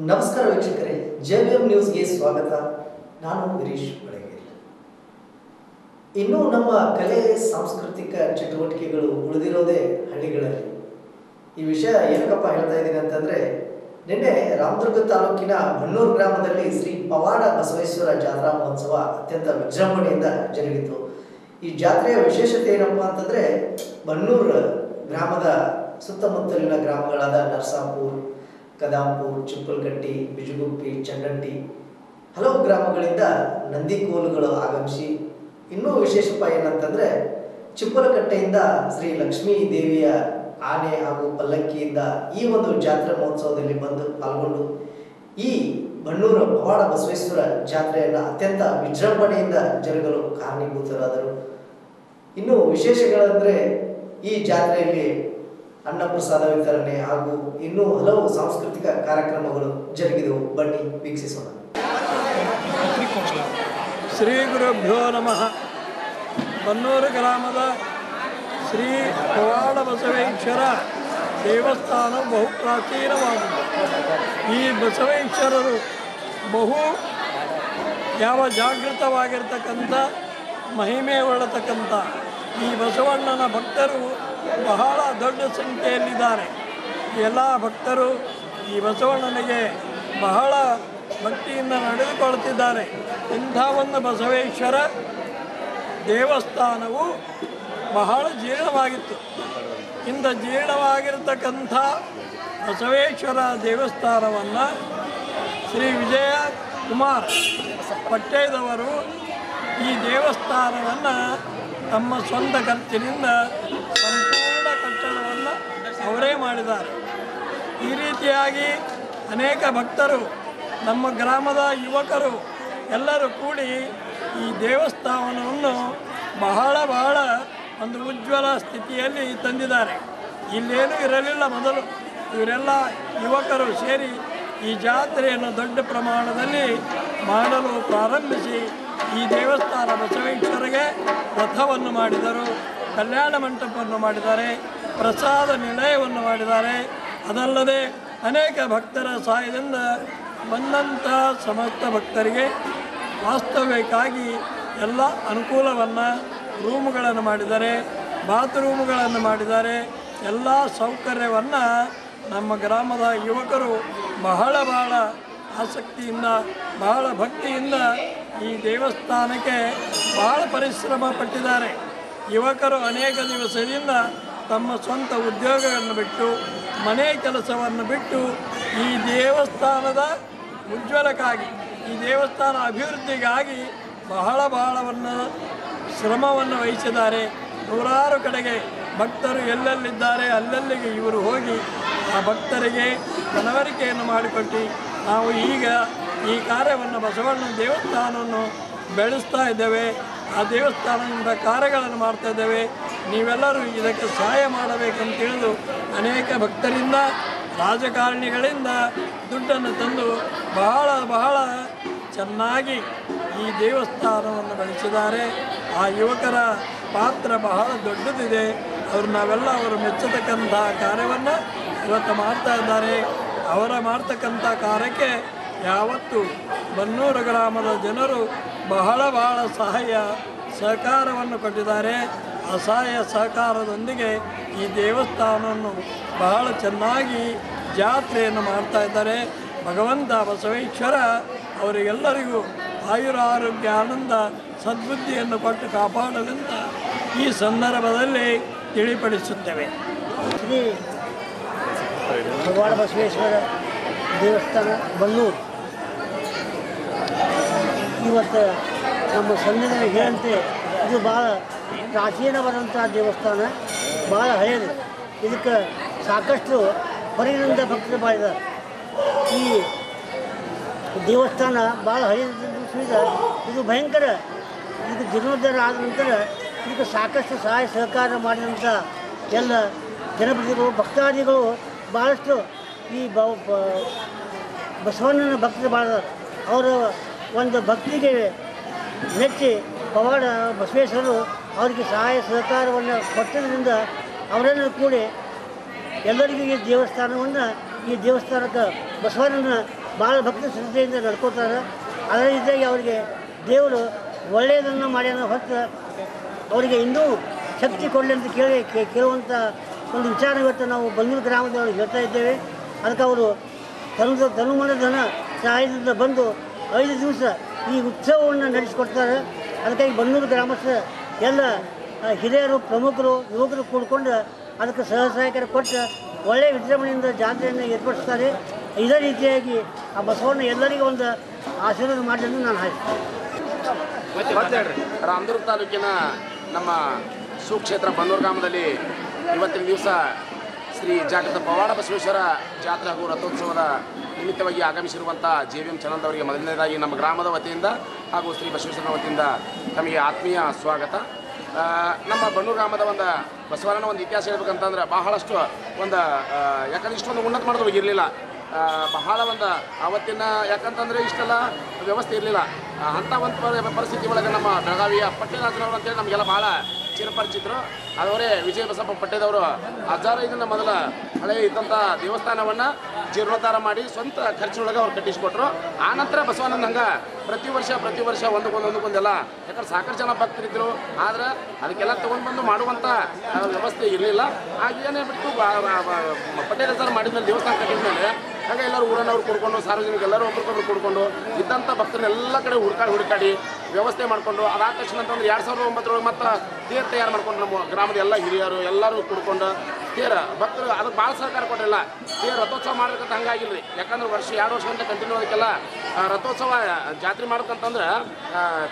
ನಮಸ್ಕಾರ ವೀಕ್ಷಕರೇ, JBM ನ್ಯೂಸ್ಗೆ ಸ್ವಾಗತ. ನಾನು ಗಿರೀಶ್ ಬೆಳಗೇರಿ. ಇನ್ನು ನಮ್ಮ ಕಲೆ ಸಾಂಸ್ಕೃತಿಕ ಚಟುವಟಿಕೆಗಳು ಉಳಿದಿರೋದೇ ಹಳ್ಳಿಗಳಲ್ಲಿ. ಈ ವಿಷಯ ಏನಕ್ಕಪ್ಪ ಹೇಳ್ತಾ ಇದ್ದೀನಿ ಅಂತಂದ್ರೆ, ನಿನ್ನೆ ರಾಮದುರ್ಗ ತಾಲೂಕಿನ ಬನ್ನೂರು ಗ್ರಾಮದಲ್ಲಿ ಶ್ರೀ ಪವಾಡ ಬಸವೇಶ್ವರ ಜಾತ್ರಾ ಮಹೋತ್ಸವ ಅತ್ಯಂತ ವಿಜೃಂಭಣೆಯಿಂದ ಜರುಗಿತು. ಈ ಜಾತ್ರೆಯ ವಿಶೇಷತೆ ಏನಪ್ಪ ಅಂತಂದ್ರೆ, ಬನ್ನೂರು ಗ್ರಾಮದ ಸುತ್ತಮುತ್ತಲಿನ ಗ್ರಾಮಗಳಾದ ನರಸಾಪುರ್, ಕದಾಂಪುರ್, ಚಿಪ್ಪಲ್ಗಟ್ಟಿ, ಬಿಜುಗುಪ್ಪಿ, ಚಂಡಂಟಿ ಹಲವು ಗ್ರಾಮಗಳಿಂದ ನಂದಿಕೋಲುಗಳು ಆಗಮಿಸಿ, ಇನ್ನೂ ವಿಶೇಷಪ್ಪ ಏನಂತಂದರೆ ಚಿಪ್ಪಲಕಟ್ಟೆಯಿಂದ ಶ್ರೀ ಲಕ್ಷ್ಮೀ ದೇವಿಯ ಆನೆ ಹಾಗೂ ಪಲ್ಲಕ್ಕಿಯಿಂದ ಈ ಒಂದು ಜಾತ್ರಾ ಮಹೋತ್ಸವದಲ್ಲಿ ಬಂದು ಪಾಲ್ಗೊಂಡು ಈ ಬನ್ನೂರು ಪವಾಡ ಬಸವೇಶ್ವರ ಜಾತ್ರೆಯನ್ನು ಅತ್ಯಂತ ವಿಜೃಂಭಣೆಯಿಂದ ಜರುಗಲು ಕಾರಣೀಭೂತರಾದರು. ಇನ್ನು ವಿಶೇಷಗಳಂದರೆ ಈ ಜಾತ್ರೆಯಲ್ಲಿ ಅನ್ನಪ್ರಸಾದ ವಿತರಣೆ ಹಾಗೂ ಇನ್ನೂ ಹಲವು ಸಾಂಸ್ಕೃತಿಕ ಕಾರ್ಯಕ್ರಮಗಳು ಜರುಗಿದವು. ಬನ್ನಿ ವೀಕ್ಷಿಸೋಣ. ಶ್ರೀ ಗುರುಭ್ಯೋ ನಮಃ. ಬನ್ನೂರು ಗ್ರಾಮದ ಶ್ರೀ ಪವಾಡ ಬಸವೇಶ್ವರ ದೇವಸ್ಥಾನ ಬಹು ಪ್ರಾಚೀನವಾಗಿದೆ. ಈ ಬಸವೇಶ್ವರರು ಬಹು ಜಾಗೃತವಾಗಿರ್ತಕ್ಕಂಥ ಮಹಿಮೆ ಹೊರತಕ್ಕಂಥ ಈ ಬಸವಣ್ಣನ ಭಕ್ತರು ಬಹಳ ದೊಡ್ಡ ಸಂಖ್ಯೆಯಲ್ಲಿದ್ದಾರೆ. ಎಲ್ಲ ಭಕ್ತರು ಈ ಬಸವಣ್ಣನಿಗೆ ಬಹಳ ಭಕ್ತಿಯಿಂದ ನಡೆದುಕೊಳ್ಳುತ್ತಿದ್ದಾರೆ. ಇಂಥ ಒಂದು ಬಸವೇಶ್ವರ ದೇವಸ್ಥಾನವು ಬಹಳ ಜೀರ್ಣವಾಗಿತ್ತು. ಇಂಥ ಜೀರ್ಣವಾಗಿರ್ತಕ್ಕಂಥ ಬಸವೇಶ್ವರ ದೇವಸ್ಥಾನವನ್ನು ಶ್ರೀ ವಿಜಯ ಕುಮಾರ್ ಪಟ್ಟೇದವರು ಈ ದೇವಸ್ಥಾನವನ್ನು ತಮ್ಮ ಸ್ವಂತ ಖರ್ಚಿನಿಂದ ಸಂಪೂರ್ಣ ಕಟ್ಟಡವನ್ನು ಅವರೇ ಮಾಡಿದ್ದಾರೆ. ಈ ರೀತಿಯಾಗಿ ಅನೇಕ ಭಕ್ತರು, ನಮ್ಮ ಗ್ರಾಮದ ಯುವಕರು ಎಲ್ಲರೂ ಕೂಡಿ ಈ ದೇವಸ್ಥಾನವನ್ನು ಬಹಳ ಒಂದು ಉಜ್ವಲ ಸ್ಥಿತಿಯಲ್ಲಿ ತಂದಿದ್ದಾರೆ. ಇಲ್ಲೇನೂ ಇರಲಿಲ್ಲ ಮೊದಲು. ಇವರೆಲ್ಲ ಯುವಕರು ಸೇರಿ ಈ ಜಾತ್ರೆಯನ್ನು ದೊಡ್ಡ ಪ್ರಮಾಣದಲ್ಲಿ ಮಾಡಲು ಪ್ರಾರಂಭಿಸಿ ಈ ದೇವಸ್ಥಾನ ಬಸವೇಶ್ವರಿಗೆ ರಥವನ್ನು ಮಾಡಿದರು, ಕಲ್ಯಾಣ ಮಂಟಪವನ್ನು ಮಾಡಿದ್ದಾರೆ, ಪ್ರಸಾದ ನಿಲಯವನ್ನು ಮಾಡಿದ್ದಾರೆ. ಅದಲ್ಲದೆ ಅನೇಕ ಭಕ್ತರ ಸಹಾಯದಿಂದ ಬಂದಂಥ ಸಮಸ್ತ ಭಕ್ತರಿಗೆ ವಾಸ್ತವ್ಯಕ್ಕಾಗಿ ಎಲ್ಲ ಅನುಕೂಲವನ್ನು, ರೂಮುಗಳನ್ನು ಮಾಡಿದ್ದಾರೆ, ಬಾತ್ರೂಮುಗಳನ್ನು ಮಾಡಿದ್ದಾರೆ. ಎಲ್ಲ ಸೌಕರ್ಯವನ್ನು ನಮ್ಮ ಗ್ರಾಮದ ಯುವಕರು ಬಹಳ ಆಸಕ್ತಿಯಿಂದ, ಬಹಳ ಭಕ್ತಿಯಿಂದ ಈ ದೇವಸ್ಥಾನಕ್ಕೆ ಬಹಳ ಪರಿಶ್ರಮ ಪಟ್ಟಿದ್ದಾರೆ. ಯುವಕರು ಅನೇಕ ದಿವಸದಿಂದ ತಮ್ಮ ಸ್ವಂತ ಉದ್ಯೋಗವನ್ನು ಬಿಟ್ಟು, ಮನೆ ಕೆಲಸವನ್ನು ಬಿಟ್ಟು ಈ ದೇವಸ್ಥಾನದ ಉಜ್ವಲಕ್ಕಾಗಿ, ಈ ದೇವಸ್ಥಾನ ಅಭಿವೃದ್ಧಿಗಾಗಿ ಬಹಳವನ್ನು ಶ್ರಮವನ್ನು ವಹಿಸಿದ್ದಾರೆ. ನೂರಾರು ಕಡೆಗೆ ಭಕ್ತರು ಎಲ್ಲೆಲ್ಲಿದ್ದಾರೆ ಅಲ್ಲೆಲ್ಲಿಗೆ ಇವರು ಹೋಗಿ ಆ ಭಕ್ತರಿಗೆ ಮನವರಿಕೆಯನ್ನು ಮಾಡಿಕೊಟ್ಟು ನಾವು ಈಗ ಈ ಕಾರ್ಯವನ್ನು, ಬಸವಣ್ಣನ ದೇವಸ್ಥಾನವನ್ನು ಬೆಳೆಸ್ತಾ ಇದ್ದೇವೆ, ಆ ದೇವಸ್ಥಾನದಿಂದ ಕಾರ್ಯಗಳನ್ನು ಮಾಡ್ತಾ ಇದ್ದೇವೆ, ನೀವೆಲ್ಲರೂ ಇದಕ್ಕೆ ಸಹಾಯ ಮಾಡಬೇಕಂತ ತಿಳಿದು ಅನೇಕ ಭಕ್ತರಿಂದ, ರಾಜಕಾರಣಿಗಳಿಂದ ದುಡ್ಡನ್ನು ತಂದು ಬಹಳ ಚೆನ್ನಾಗಿ ಈ ದೇವಸ್ಥಾನವನ್ನು ಬೆಳೆಸಿದ್ದಾರೆ. ಆ ಯುವಕರ ಪಾತ್ರ ಬಹಳ ದೊಡ್ಡದಿದೆ. ನಾವೆಲ್ಲ ಅವರು ಮೆಚ್ಚತಕ್ಕಂಥ ಕಾರ್ಯವನ್ನು ಇವತ್ತು ಮಾಡ್ತಾ ಇದ್ದಾರೆ. ಅವರ ಮಾಡ್ತಕ್ಕಂಥ ಕಾರ್ಯಕ್ಕೆ ಯಾವತ್ತು ಬನ್ನೂರು ಗ್ರಾಮದ ಜನರು ಬಹಳ ಸಹಾಯ ಸಹಕಾರವನ್ನು ಕೊಟ್ಟಿದ್ದಾರೆ. ಆ ಸಹಾಯ ಸಹಕಾರದೊಂದಿಗೆ ಈ ದೇವಸ್ಥಾನವನ್ನು ಬಹಳ ಚೆನ್ನಾಗಿ ಜಾತ್ರೆಯನ್ನು ಮಾಡ್ತಾ ಇದ್ದಾರೆ. ಭಗವಂತ ಬಸವೇಶ್ವರ ಅವರಿಗೆಲ್ಲರಿಗೂ ಆಯುರಾರೋಗ್ಯ, ಆನಂದ, ಸದ್ಬುದ್ಧಿಯನ್ನು ಕೊಟ್ಟು ಕಾಪಾಡಲೆಂತ ಈ ಸಂದರ್ಭದಲ್ಲಿ ತಿಳಿಪಡಿಸುತ್ತೇವೆ. ಶ್ರೀ ಪವಾಡ ಬಸವೇಶ್ವರ ದೇವಸ್ಥಾನ ಬನ್ನೂರು ಇವತ್ತು ನಮ್ಮ ಸಂದಿನಲ್ಲಿ ಹೇಳಂತೆ ಇದು ಭಾಳ ಪ್ರಾಚೀನವಾದಂಥ ದೇವಸ್ಥಾನ, ಭಾಳ ಹಳೆಯದು. ಇದಕ್ಕೆ ಸಾಕಷ್ಟು ಹೊರಗಿನಿಂದ ಭಕ್ತರು ಮಾಡಿದ್ದಾರೆ. ಈ ದೇವಸ್ಥಾನ ಭಾಳ ಹಳೆಯದ ಇದು ಭಯಂಕರ. ಇದಕ್ಕೆ ಜೀರ್ಣೋದ್ಧಾರ ಆದ ನಂತರ ಇದಕ್ಕೆ ಸಾಕಷ್ಟು ಸಹಾಯ ಸಹಕಾರ ಮಾಡಿದಂಥ ಎಲ್ಲ ಜನಪ್ರತಿನಿಧಿಗಳು, ಭಕ್ತಾದಿಗಳು ಭಾಳಷ್ಟು ಈ ಬಸವಣ್ಣನ ಭಕ್ತರು ಮಾಡಿದ್ದಾರೆ. ಅವರ ಒಂದು ಭಕ್ತಿಗೆ ಮೆಚ್ಚಿ ಪವಾಡ ಬಸವೇಶ್ವರರು ಅವರಿಗೆ ಸಹಾಯ ಸಹಕಾರವನ್ನು ಕೊಟ್ಟದ್ರಿಂದ ಅವರನ್ನು ಕೂಡಿ ಎಲ್ಲರಿಗೂ ಈ ದೇವಸ್ಥಾನವನ್ನು ಈ ದೇವಸ್ಥಾನಕ್ಕೆ ಬಸವಣ್ಣನ ಭಾಳ ಭಕ್ತಿ ಶ್ರದ್ಧೆಯಿಂದ ನಡ್ಕೋತಾರೆ. ಅದರ ರೀತಿಯಾಗಿ ಅವರಿಗೆ ದೇವರು ಒಳ್ಳೆಯದನ್ನು ಮಾಡ್ಯಾನ ಹೊತ್ತು ಅವರಿಗೆ ಇನ್ನೂ ಶಕ್ತಿ ಕೊಡಲಿ ಅಂತ ಕೇಳುವಂಥ ಒಂದು ವಿಚಾರ ಇವತ್ತು ನಾವು ಬನ್ನೂರು ಗ್ರಾಮದೊಳಗೆ ಹೇಳ್ತಾ ಇದ್ದೇವೆ. ಅದಕ್ಕೆ ಅವರು ತನುಮನ ಧನ ಸಹಾಯದಿಂದ ಬಂದು 5 ದಿವಸ ಈ ಉತ್ಸವವನ್ನು ನಡೆಸಿಕೊಡ್ತಾರೆ. ಅದಕ್ಕಾಗಿ ಬನ್ನೂರು ಗ್ರಾಮಸ್ಥ ಎಲ್ಲ ಹಿರಿಯರು, ಪ್ರಮುಖರು, ಯುವಕರು ಕೂಡಿಕೊಂಡು ಅದಕ್ಕೆ ಸಹಸಹಾಯಕರು ಕೊಟ್ಟು ಒಳ್ಳೆಯ ವಿಜೃಂಭಣೆಯಿಂದ ಜಾತ್ರೆಯನ್ನು ಏರ್ಪಡಿಸ್ತಾರೆ. ಇದೇ ರೀತಿಯಾಗಿ ಆ ಬಸವಣ್ಣ ಎಲ್ಲರಿಗೂ ಒಂದು ಆಶೀರ್ವಾದ ಮಾಡಲು ನಾನು ರಾಮದುರ್ಗ ತಾಲೂಕಿನ ನಮ್ಮ ಸುಕ್ಷೇತ್ರ ಬನ್ನೂರು ಗ್ರಾಮದಲ್ಲಿ ಇವತ್ತಿನ ದಿವಸ ಶ್ರೀ ಜಾಗೃತ ಪವಾಡ ಬಸವೇಶ್ವರ ಜಾತ್ರೆ ಹಾಗೂ ರಥೋತ್ಸವದ ನಿಮಿತ್ತವಾಗಿ ಆಗಮಿಸಿರುವಂಥ JVM ಚನಂದವರಿಗೆ ಮೊದಲನೇದಾಗಿ ನಮ್ಮ ಗ್ರಾಮದ ವತಿಯಿಂದ ಹಾಗೂ ಶ್ರೀ ಬಸವೇಶ್ವರನ ವತಿಯಿಂದ ತಮಗೆ ಆತ್ಮೀಯ ಸ್ವಾಗತ. ನಮ್ಮ ಬನ್ನೂರು ಗ್ರಾಮದ ಒಂದು ಬಸವಣ್ಣನ ಒಂದು ಇತಿಹಾಸ ಹೇಳ್ಬೇಕಂತಂದ್ರೆ ಬಹಳಷ್ಟು ಒಂದು ಯಾಕಂದ್ರೆ ಇಷ್ಟೊಂದು ಉನ್ನತ ಮಾಡೋದು ಇರಲಿಲ್ಲ. ಬಹಳ ಒಂದು ಆವತ್ತಿನ ಯಾಕಂತಂದರೆ ಇಷ್ಟೆಲ್ಲ ವ್ಯವಸ್ಥೆ ಇರಲಿಲ್ಲ. ಅಂಥ ಒಂದು ಪರಿಸ್ಥಿತಿ ಒಳಗೆ ನಮ್ಮ ಬೆಳಗಾವಿಯ ಪಟ್ಟೇದಾಸರವರು ಅಂತೇಳಿ ನಮಗೆಲ್ಲ ಭಾಳ ಚಿರಪರಿಚಿತರು. ಅವರೇ ವಿಜಯ ಬಸಪ್ಪ ಪಟ್ಟೇದವರು 1500 ಮೊದಲ ಹಳೆಯ ಇದ್ದಂಥ ದೇವಸ್ಥಾನವನ್ನು ಜೀರ್ಣೋದ್ಧಾರ ಮಾಡಿ ಸ್ವಂತ ಖರ್ಚಿನೊಳಗೆ ಅವ್ರು ಕಟ್ಟಿಸಿಕೊಟ್ರು. ಆನಂತರ ಬಸವಣ್ಣನ ಹಂಗೆ ಪ್ರತಿ ವರ್ಷ ಒಂದಕ್ಕೊಂದೆಲ್ಲ ಯಾಕಂದ್ರೆ ಸಾಕಷ್ಟು ಜನ ಭಕ್ತರಿದ್ದರು. ಆದರೆ ಅದಕ್ಕೆಲ್ಲ ತೊಗೊಂಡು ಬಂದು ಮಾಡುವಂಥ ವ್ಯವಸ್ಥೆ ಇರಲಿಲ್ಲ. ಹಾಗೇನೇ ಬಿಟ್ಟು ಪಟ್ಟೇದಾಸರು ಮಾಡಿದ್ಮೇಲೆ ದೇವಸ್ಥಾನ ಕಟ್ಟಿದ ಮೇಲೆ ಹಾಗೆ ಎಲ್ಲರೂ ಊರನ್ನವ್ರು ಕೂಡ್ಕೊಂಡು ಸಾರ್ವಜನಿಕ ಎಲ್ಲರೂ ಒಬ್ರಿಗೊಬ್ರು ಕೂಡ್ಕೊಂಡು ಇದ್ದಂಥ ಭಕ್ತರನ್ನೆಲ್ಲ ಕಡೆ ಹುಡುಕಾಡಿ ವ್ಯವಸ್ಥೆ ಮಾಡಿಕೊಂಡು ಅದಾದ ತಕ್ಷಣ ಅಂತಂದ್ರೆ 2009 ಮತ್ತು ತೇರು ತಯಾರು ಮಾಡ್ಕೊಂಡು ನಮ್ಮ ಗ್ರಾಮದ ಎಲ್ಲ ಹಿರಿಯರು ಎಲ್ಲರೂ ಕೂಡ್ಕೊಂಡು ತೇರು ಭಕ್ತರು ಅದಕ್ಕೆ ಭಾಳ ಸಹಕಾರ ಕೊಟ್ಟಿಲ್ಲ. ತೇರು ರಥೋತ್ಸವ ಮಾಡ್ಬೇಕಂತ ಹಂಗಾಗಿಲ್ಲ ರೀ. ಯಾಕಂದ್ರೆ 2 ವರ್ಷ ಗಂಟೆ ಕಂಟಿನ್ಯೂ ಅದಕ್ಕೆಲ್ಲ ರಥೋತ್ಸವ ಜಾತ್ರೆ ಮಾಡ್ಬೇಕಂತಂದ್ರೆ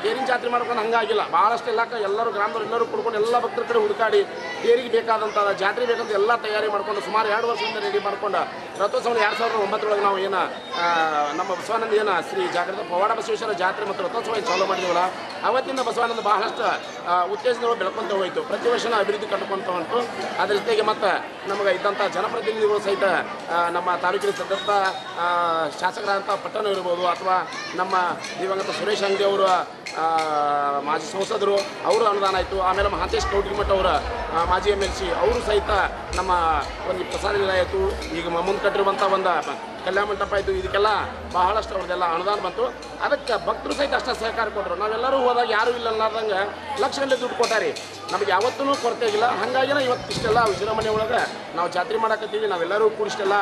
ತೇರಿನ ಜಾತ್ರೆ ಮಾಡ್ಕೊಂಡು ಹಂಗಾಗಿಲ್ಲ. ಭಾಳಷ್ಟು ಎಲ್ಲರೂ ಗ್ರಾಮದವ್ರು ಎಲ್ಲರೂ ಕೂಡ್ಕೊಂಡು ಎಲ್ಲ ಭಕ್ತರ ಕಡೆ ಹುಡುಕಾಡಿ ತೇರಿಗೆ ಬೇಕಾದಂಥ ಜಾತ್ರೆ ಬೇಕಂತ ಎಲ್ಲ ತಯಾರಿ ಮಾಡ್ಕೊಂಡು ಸುಮಾರು 2 ವರ್ಷದಿಂದ ರೆಡಿ ಮಾಡ್ಕೊಂಡು ರಥೋತ್ಸವ 2009 ನಾವು ಏನು ನಮ್ಮ ಬಸವಾನಂದ ಏನು ಶ್ರೀ ಜಾಗೃತ ಪವಾಡ ಬಸವೇಶ್ವರ ಜಾತ್ರೆ ಮತ್ತು ರಥೋತ್ಸವ ಚಾಲೂ ಮಾಡಿದೀವಲ್ಲ ಅವತ್ತಿಂದ ಬಸವಾನಂದ ಬಹಳಷ್ಟು ಉತ್ತೇಜನಗಳು ಬೆಳ್ಕೊಂತ ಹೋಯಿತು. ಪ್ರತಿ ವರ್ಷನ ಅಭಿವೃದ್ಧಿ ಕಟ್ಕೊಂತ ಹೊಂಟು. ಅದ್ರ ಜೊತೆಗೆ ಮತ್ತು ನಮಗೆ ಇದ್ದಂಥ ಜನಪ್ರತಿನಿಧಿಗಳು ಸಹಿತ ನಮ್ಮ ತಾಲೂಕಿನ ಸದಸ್ಯ ಶಾಸಕರಾದಂಥ ಪಟ್ಟಣ ಇರ್ಬೋದು ಅಥವಾ ನಮ್ಮ ದಿವಂಗತ ಸುರೇಶ್ ಅಂಗಡಿ ಅವರು ಮಾಜಿ ಸಂಸದರು ಅವರು ಅನುದಾನ ಆಯಿತು. ಆಮೇಲೆ ಮಹಾಂತೇಶ್ ಕೌಟಿಮಠ ಅವರ ಮಾಜಿ MLC ಅವರು ಸಹಿತ ನಮ್ಮ ಒಂದು ಪ್ರಸಾದ ನಿಲಯ ಆಯಿತು. ಈಗ ಮುಂದೆ ಕಟ್ಟಿರುವಂಥ ಒಂದು ಕಲ್ಯಾಣ ಮಂಟಪ ಆಯಿತು. ಇದಕ್ಕೆಲ್ಲ ಬಹಳಷ್ಟು ಅವ್ರದ್ದೆಲ್ಲ ಅನುದಾನ ಬಂತು. ಅದಕ್ಕೆ ಭಕ್ತರು ಸಹಿತ ಅಷ್ಟೇ ಸಹಕಾರ ಕೊಟ್ಟರು. ನಾವೆಲ್ಲರೂ ಹೋದಾಗ ಯಾರೂ ಇಲ್ಲ ಅನ್ನೋದಂಗೆ ಲಕ್ಷ ಗಂಟೆ ದುಡ್ಡು ಕೊಟ್ಟಾರಿ. ನಮಗೆ ಯಾವತ್ತೂ ಕೊರತೆ ಆಗಿಲ್ಲ. ಹಾಗಾಗಿನ ಇವತ್ತು ಇಷ್ಟೆಲ್ಲ ವಿಜೃಂಭಣೆ ಒಳಗೆ ನಾವು ಜಾತ್ರೆ ಮಾಡಕತ್ತೀವಿ. ನಾವೆಲ್ಲರೂ ಕೂಡ ಇಷ್ಟೆಲ್ಲ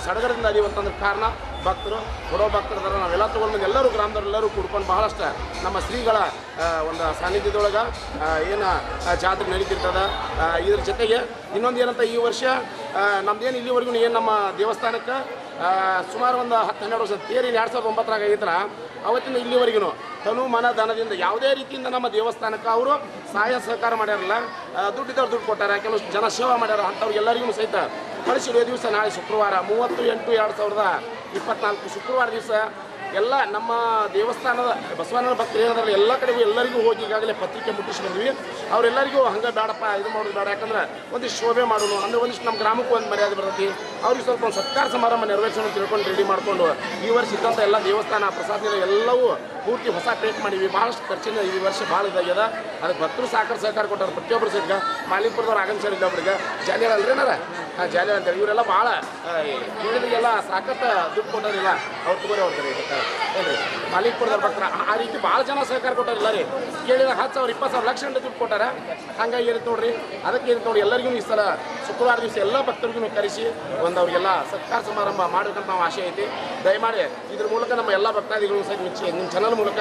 ಸಡಗರದಿಂದ ಅದೀವಂತಂದ್ರೆ ಕಾರಣ ಭಕ್ತರು ಕೊಡೋ ಭಕ್ತರದಾರ ನಾವೆಲ್ಲ ತೊಗೊಂಡು ಎಲ್ಲರೂ ಗ್ರಾಮದವರೆಲ್ಲರೂ ಕೂಡ್ಕೊಂಡು ಬಹಳಷ್ಟು ನಮ್ಮ ಶ್ರೀಗಳ ಒಂದು ಸಾನ್ನಿಧ್ಯದೊಳಗೆ ಏನು ಜಾತ್ರೆ ನಡೀತಿರ್ತದೆ. ಇದ್ರ ಜೊತೆಗೆ ಇನ್ನೊಂದು ಏನಂತ ಈ ವರ್ಷ ನಮ್ದೇನು ಇಲ್ಲಿವರೆಗೂ ಏನು ನಮ್ಮ ದೇವಸ್ಥಾನಕ್ಕೆ ಸುಮಾರು ಒಂದು 10-12 ವರ್ಷ ತೇರಿನ 2009 ಆಗೈತಲ್ಲ ಅವತ್ತಿನ ಇಲ್ಲಿವರೆಗೂ ತನು ಮನ ಧನದಿಂದ ಯಾವುದೇ ರೀತಿಯಿಂದ ನಮ್ಮ ದೇವಸ್ಥಾನಕ್ಕೆ ಅವರು ಸಹಾಯ ಸಹಕಾರ ಮಾಡ್ಯಾರಲ್ಲ. ದುಡ್ಡಿದ್ದವ್ರು ದುಡ್ಡು ಕೊಟ್ಟಾರ, ಕೆಲವು ಜನ ಸೇವೆ ಮಾಡ್ಯಾರ. ಅಂಥವ್ರಿಗೆಲ್ಲರಿಗೂ ಸಹಿತ ಕಳಿಸಿಡುವ ದಿವಸ ನಾಳೆ ಶುಕ್ರವಾರ 30/8/2024 ಶುಕ್ರವಾರ ದಿವಸ ಎಲ್ಲ ನಮ್ಮ ದೇವಸ್ಥಾನದ ಬಸವಣ್ಣನ ಭಕ್ತರು ಏನಾದ್ರಲ್ಲ ಎಲ್ಲ ಕಡೆಗೂ ಎಲ್ಲರಿಗೂ ಹೋಗಿ ಈಗಾಗಲೇ ಪತ್ರಿಕೆ ಮುಟ್ಟಿಸಿ ಬಂದ್ವಿ. ಅವರೆಲ್ಲರಿಗೂ ಹಂಗೆ ಬೇಡಪ್ಪ ಇದು ಮಾಡೋದು ಬೇಡ. ಯಾಕಂದ್ರೆ ಒಂದಿಷ್ಟು ಶೋಭೆ ಮಾಡೋಣ ಅಂದರೆ ಒಂದಿಷ್ಟು ನಮ್ಮ ಗ್ರಾಮಕ್ಕೂ ಒಂದು ಮರ್ಯಾದೆ ಬರ್ತೈತಿ. ಅವ್ರಿಗೆ ಸ್ವಲ್ಪ ಒಂದು ಸತ್ಕಾರ ಸಮಾರಂಭ ನೆರವೇರಿಸೋಣ ತಿಳ್ಕೊಂಡು ರೆಡಿ ಮಾಡಿಕೊಂಡು ಈ ವರ್ಷ ಇದ್ದಂಥ ಎಲ್ಲ ದೇವಸ್ಥಾನ ಪ್ರಸಾದ ಎಲ್ಲವೂ ಪೂರ್ತಿ ಹೊಸ ಪೇಟ್ ಮಾಡಿವಿ. ಭಾಳಷ್ಟು ಖರ್ಚಿನ ಈ ವರ್ಷ ಭಾಳ ಇದಾಗ್ಯದ. ಅದಕ್ಕೆ ಭಕ್ತರು ಸಾಕಷ್ಟು ಸಹಕಾರ ಕೊಟ್ಟಾರೆ. ಪ್ರತಿಯೊಬ್ಬರು ಸಹಿತ ಮಾಲಿಕ್ಪುರದವ್ರು ಆಗಮಿಸಿಲ್ಲ. ಒಬ್ಬರಿಗೆ ಜಾಲಿಯಾಳ ಅಲ್ರೇನಾರ ಜಾಲಿಯಾಳ ಅಂತೇಳಿ ಇವರೆಲ್ಲ ಭಾಳ ಹೇಳಿದ್ರಿಗೆಲ್ಲ ಸಾಕಷ್ಟು ದುಡ್ಡು ಕೊಟ್ಟೋರಿಲ್ಲ. ಅವ್ರು ತಗೋರಿ ಅವ್ರಿಗೆ ಏನ್ರಿ ಮಾಲಿಕ್ಪುರದವ್ರು ಭಕ್ತರ ಆ ರೀತಿ ಭಾಳ ಜನ ಸಹಕಾರ ಕೊಟ್ಟಾರಿಲ್ಲ ರೀ. ಕೇಳಿದ 10,000 20,000 ಲಕ್ಷ ಗಂಟೆ ದುಡ್ಡು ಕೊಟ್ಟಾರ. ಹಾಗಾಗಿ ಏನಂತ ನೋಡ್ರಿ ಅದಕ್ಕೆ ಏನಂತ ನೋಡಿ ಎಲ್ಲರಿಗೂ ಈ ಸಲ ಶುಕ್ರವಾರ ದಿವಸ ಎಲ್ಲ ಭಕ್ತರಿಗೂ ಕರೆಸಿ ಒಂದು ಅವ್ರಿಗೆಲ್ಲ ಸತ್ಕಾರ ಸಮಾರಂಭ ಮಾಡಬೇಕಂತ ನಾವು ಆಸೆ ಐತಿ. ದಯಮಾಡಿ ಇದ್ರ ಮೂಲಕ ನಮ್ಮ ಎಲ್ಲ ಭಕ್ತಾದಿಗಳು ಸಹಿತ ನಿಮ್ಮ ಚಾನಲ್ ಮೂಲಕ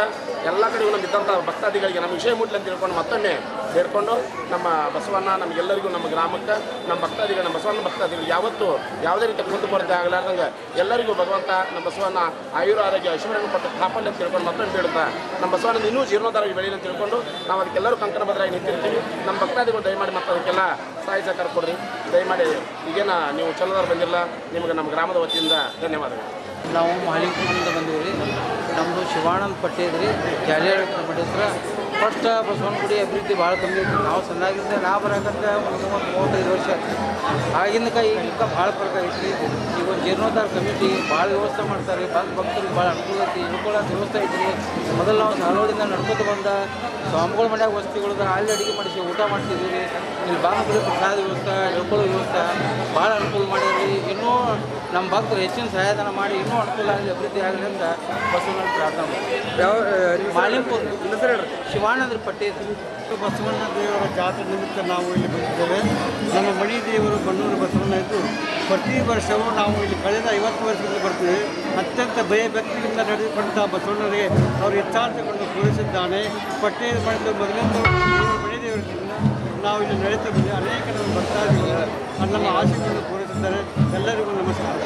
ಎಲ್ಲ ಕಡೆಗೂ ನಮ್ಮ ಇದ್ದಂಥ ಭಕ್ತಾದಿಗಳಿಗೆ ನಮ್ಮ ವಿಷಯ ಮುಟ್ಲಿ ಅಂತ ತಿಳ್ಕೊಂಡು ಮತ್ತೊಮ್ಮೆ ಬೇಡ್ಕೊಂಡು ನಮ್ಮ ಬಸವಣ್ಣ ನಮಗೆಲ್ಲರಿಗೂ ನಮ್ಮ ಗ್ರಾಮಕ್ಕೆ ನಮ್ಮ ಭಕ್ತಾದಿಗಳು ನಮ್ಮ ಬಸವಣ್ಣ ಭಕ್ತಾದಿಗಳು ಯಾವತ್ತೂ ಯಾವುದೇ ರೀತಿ ಕುಂದು ಕೊರತೆ ಆಗಲಾರ್ದಂಗೆ ಎಲ್ಲರಿಗೂ ಭಗವಂತ ನಮ್ಮ ಬಸವಣ್ಣ ಆಯುರ ಆರೋಗ್ಯ ಐಶ್ವರ್ಯ ಪಟ್ಟು ಕಾಪಾಡಲಿ ಅಂತ ತಿಳ್ಕೊಂಡು ಮತ್ತೊಮ್ಮೆ ಬೇಡುತ್ತಾ ನಮ್ಮ ಬಸವಣ್ಣ ಇನ್ನೂ ಜೀರ್ಣೋದ್ಧಾರವಾಗಿ ಬೆಳೀಲಿ ಅಂತ ತಿಳ್ಕೊಂಡು ನಾವು ಅದಕ್ಕೆಲ್ಲರೂ ಕಂಕಣ ಬದ್ರಾಗಿ ನಿಂತಿರ್ತೀವಿ. ನಮ್ಮ ಭಕ್ತಾದಿಗಳು ದಯಮಾಡಿ ಮತ್ತು ಅದಕ್ಕೆಲ್ಲ ಸಹಾಯ ಸಹಕಾರ ಕೊಡ್ರಿ. ದಯಮಾಡಿ ಈಗೇನ ನೀವು ಚಲೋದವ್ರು ಬಂದಿಲ್ಲ ನಿಮಗೆ ನಮ್ಮ ಗ್ರಾಮದ ವತಿಯಿಂದ ಧನ್ಯವಾದಗಳು. ನಾವು ಮಾಲಿಕ್ಪುರದಿಂದ ಬಂದೀವಿ ರೀ. ನಮ್ಮದು ಶಿವಾನಂದ ಪಟ್ಟೇದ್ರಿ ಜಾಲಿಯಾಳ ಪಟ್ಟೇದ್ರ ಫಸ್ಟ್ ಬಸವನ ಗುಡಿ ಅಭಿವೃದ್ಧಿ ಭಾಳ ಕಮ್ಮಿ ಐತಿ. ನಾವು ಸಣ್ಣಾಗಿದ್ದ ನಾ ಬರೋಕಂತ ಒಂದು 35 ವರ್ಷ ಆಗಿಂದಕ ಈಗಕ್ಕೆ ಭಾಳ ಫರ್ಕ್ ಐತ್ರಿ. ಈಗ ಒಂದು ಜೀರ್ಣೋದ್ಧಾರ ಕಮಿಟಿ ಭಾಳ ವ್ಯವಸ್ಥೆ ಮಾಡ್ತಾರೆ. ಭಕ್ತರಿಗೆ ಭಾಳ ಅನುಕೂಲ ಐತಿ. ಇಳ್ಕೊಳ್ಳೋ ವ್ಯವಸ್ಥೆ ಐತ್ರಿ. ಮೊದಲು ನಾವು ಸಾಲೋಡಿಂದ ನಡ್ಕೊತ ಬಂದ ಸ್ವಾಮಿಗಳ ಮನ್ಯಾಗ ವಸತಿಗಳದ ಅಲ್ಲಿ ಅಡುಗೆ ಮಾಡಿಸಿ ಊಟ ಮಾಡ್ತಿದ್ವಿ ರೀ. ಇಲ್ಲಿ ಬಾಂಬುಗಳು ಪ್ರಸಾದ ವ್ಯವಸ್ಥೆ ಇಳ್ಕೊಳ್ಳೋ ವ್ಯವಸ್ಥೆ ಭಾಳ ಅನುಕೂಲ ಮಾಡಿದ್ರಿ. ಇನ್ನೂ ಇನ್ನೂ ನಮ್ಮ ಭಕ್ತರು ಹೆಚ್ಚಿನ ಸಹಾಯಧನ ಮಾಡಿ ಇನ್ನೂ ಅನುಕೂಲ ಆಗಲಿ ಅಭಿವೃದ್ಧಿ ಆಗಲಿ ಅಂತ ಬಸವಣ್ಣ ಪ್ರಾರ್ಥನೆ ಮಾಲಿಂಪುರ್ ಶಿವಾನಂದ್ರ ಪಟ್ಟೇದ್. ಬಸವಣ್ಣ ದೇವರ ಜಾತ್ರೆ ನಿಮಿತ್ತ ನಾವು ಇಲ್ಲಿ ಬಂದಿದ್ದೇವೆ. ನಮ್ಮ ಮಣಿ ದೇವರು ಬನ್ನೂರು ಬಸವಣ್ಣ ಇದ್ದು ಪ್ರತಿ ವರ್ಷವೂ ನಾವು ಇಲ್ಲಿ ಕಳೆದ 50 ವರ್ಷದಿಂದ ಬರ್ತೀವಿ. ಅತ್ಯಂತ ಭಯಭಕ್ತಿಯಿಂದ ನಡೆದುಕೊಂಡ ಬಸವಣ್ಣರಿಗೆ ಅವರು ಇಚ್ಛಾರ್ಥಗಳನ್ನು ಪೂರೈಸಿದ್ದಾನೆ. ಪಟ್ಟೇದ ಮಾಡಿದ ಮೊದಲಿಂದ ಮಣಿ ದೇವರಿಂದ ನಾವು ಇಲ್ಲಿ ನಡೆಯುತ್ತಾ ಬಂದಿದ್ದೇವೆ. ಅನೇಕ ನಮ್ಮ ಭಕ್ತಾದಿಗಳು ನಮ್ಮ ಆಶೆಗಳನ್ನು ಪೂರೈಸಿದ್ದಾರೆ. ಎಲ್ಲರಿಗೂ ನಮಸ್ಕಾರ.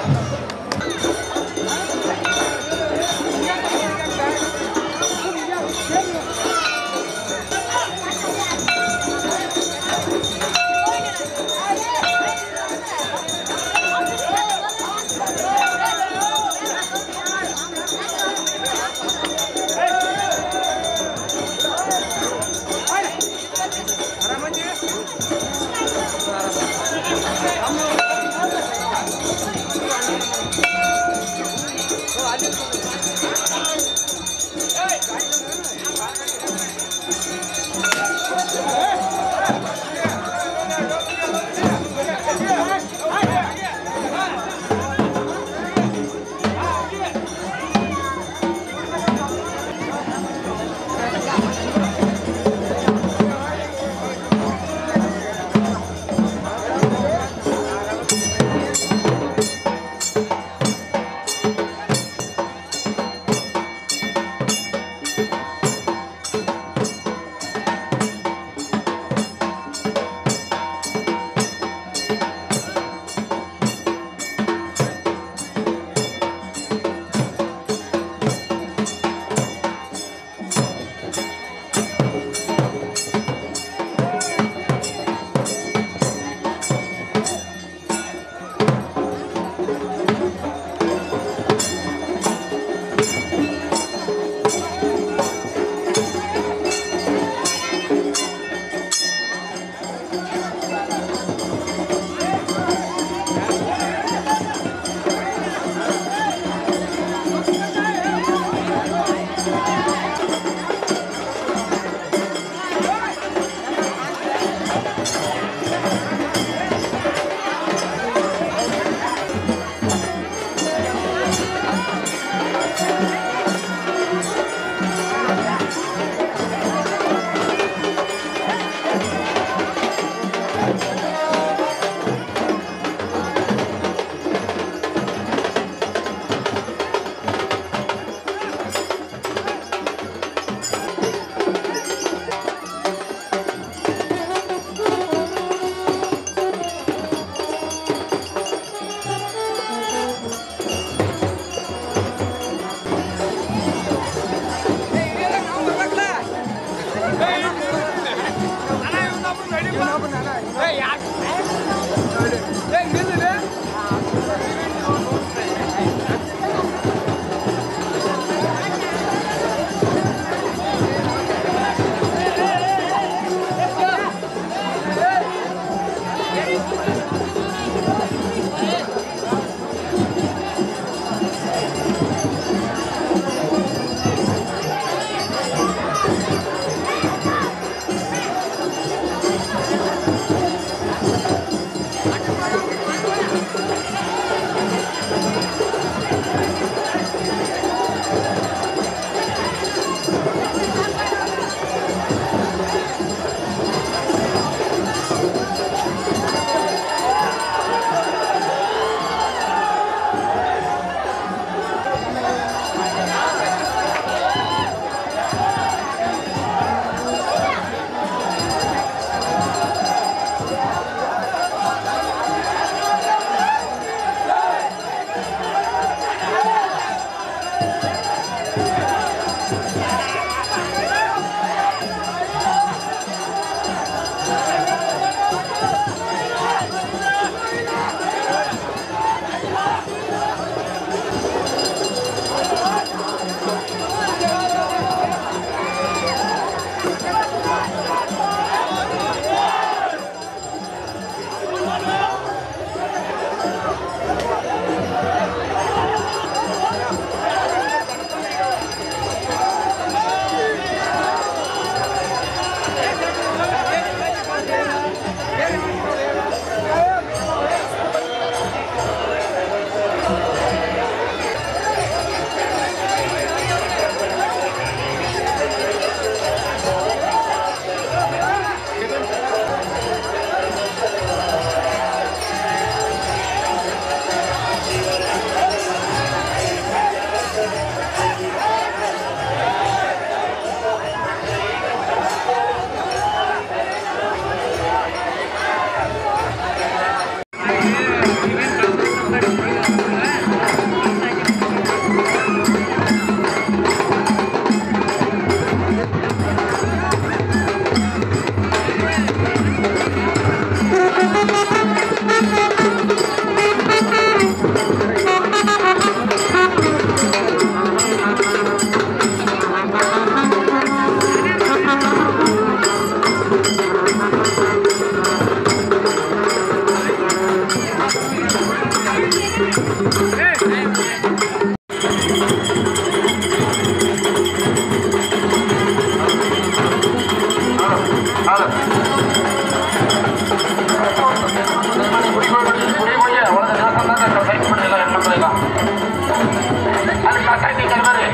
ಕಳಸಾಟಿ ಕಲ್ಬರಿ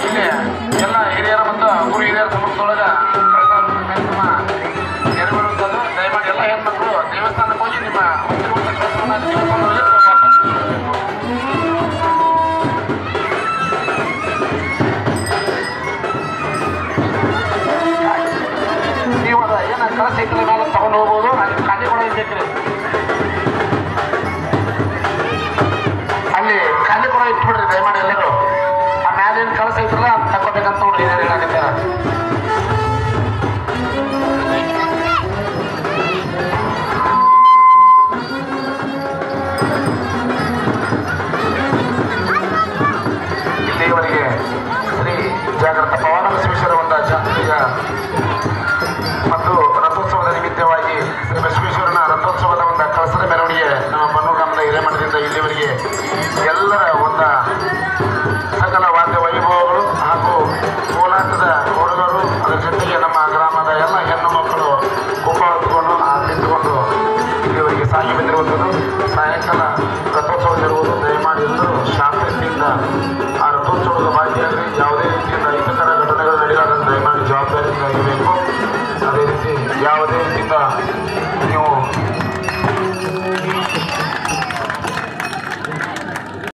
ಇಲ್ಲಿ ಎಲ್ಲ ಹಿರಿಯರ ಮತ್ತು ಊರು ಹಿರಿಯರ ಸಮೂಹದೊಳಗೆ ಕಾರ್ಯಕ್ರಮ ನೆರವೇರುವಂಥದ್ದು. ದಯಮಾಡಿ ಎಲ್ಲ ಹೆಣ್ಮಕ್ಳು ದೇವಸ್ಥಾನಕ್ಕೆ ಹೋಗಿ ನಿಮ್ಮ ಹೊತ್ತಿರುವಂಥ ಕೆಲಸವನ್ನು ದೇವಸ್ಥಾನದಲ್ಲಿ ನೀವು ಅದ ಏನು ಕಳಸ ಇಕ್ಕಲ ಮೇಲೆ ತಗೊಂಡು ಹೋಗ್ಬೋದು. ಅಲ್ಲಿ ಖಾಲಿ ಕೂಡ ಇದ್ದೈತ್ರಿ, ಅಲ್ಲಿ ಖಾಲಿ ಕೂಡ ಇಟ್ಬಿಡ್ರಿ ದಯಮಾಡಿ ಎಲ್ಲರೂ. ಆ ಮ್ಯಾಲೇನು ಕಳಸ ಇದ್ರಲ್ಲ ಅದು ತಗೋಬೇಕಂತ ನೋಡ್ರಿ ಏನಾಗಿದ್ದಾರೆ. ಇಲ್ಲಿಯವರೆಗೆ ಶ್ರೀ ಜಾಗೃತ ಪವಾಡ ಬಸವೇಶ್ವರ ಒಂದು ಜಾತ್ರೆಯ ಮತ್ತು ರಥೋತ್ಸವದ ನಿಮಿತ್ತವಾಗಿ ಶ್ರೀ ಬಸವೇಶ್ವರನ ರಥೋತ್ಸವದ ಒಂದು ಕಳಸದ ಮೆರವಣಿಗೆ ನಮ್ಮ ಬನ್ನೂರು ಗ್ರಾಮದ ಹಿರೇಮಠದಿಂದ ಇಲ್ಲಿವರೆಗೆ ಎಲ್ಲರ ಒಂದು